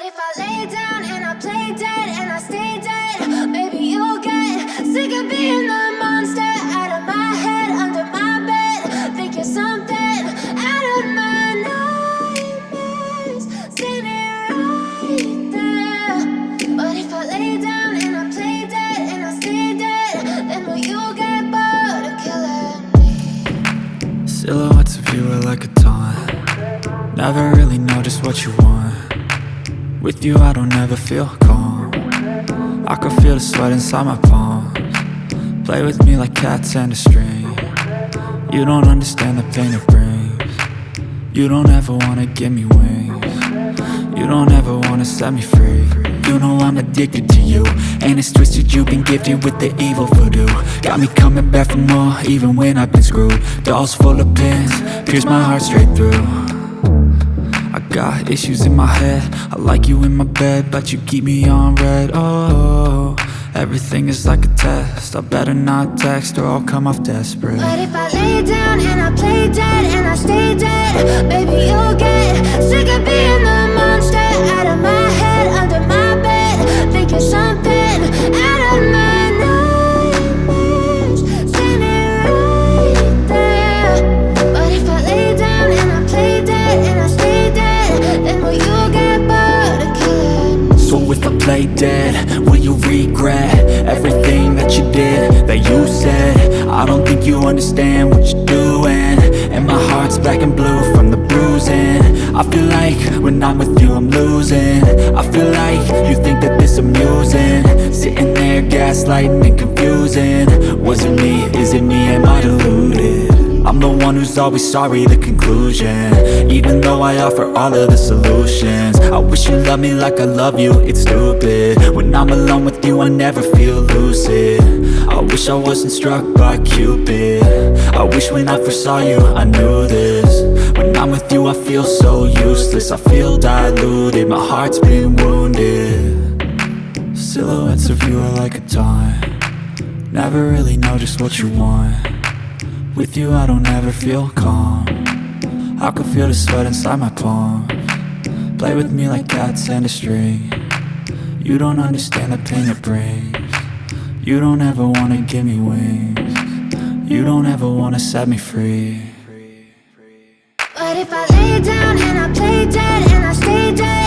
if I lay down and I play dead and I stay dead, maybe you'll get sick of being the monster out of my head, under my bed. Think you're something out of my nightmares, standing right there. But if I lay down and I play dead and I stay dead, then will you get bored of killing me? Silhouettes of you are like a taunt. Never really know just what you want. With you I don't ever feel calm. I can feel the sweat inside my palms. Play with me like cats and a string. You don't understand the pain it brings. You don't ever wanna give me wings. You don't ever wanna set me free. You know I'm addicted to you, and it's twisted, you've been gifted with the evil voodoo. Got me coming back for more, even when I've been screwed. Dolls full of pins, pierce my heart straight through. I got issues in my head, I like you in my bed, but you keep me on red. Oh, everything is like a test, I better not text or I'll come off desperate. But if I lay down and I play dead and I stay dead, baby you'll get sick of being the monster out of my head, under my bed. Think you're something out of my nightmares, standing right there. But if I lay down and I play dead and I stay dead, then will you get bored of killing me? So if I play dead, will you regret everything that you did, that you said? I don't think you understand what you're doing, and my heart's black and blue from the bruising. I feel like when I'm with you I'm losing. I feel like you think that this amusing, sitting there gaslighting and confusing. Was it me? Is it me? Am I deluded? I'm the one who's always sorry, the conclusion, even though I offer all of the solutions. I wish you loved me like I love you, it's stupid. When I'm alone with you I never feel lucid. I wish I wasn't struck by Cupid. I wish when I first saw you I knew this. When I'm with you I feel so useless, I feel diluted, my heart's been wounded. Silhouettes of you are like a taunt. Never really know just what you want. With you I don't ever feel calm. I can feel the sweat inside my palms. Play with me like cats and a string. You don't understand the pain it brings. You don't ever wanna give me wings. You don't ever wanna set me free. But if I lay down and I play dead and I stay dead,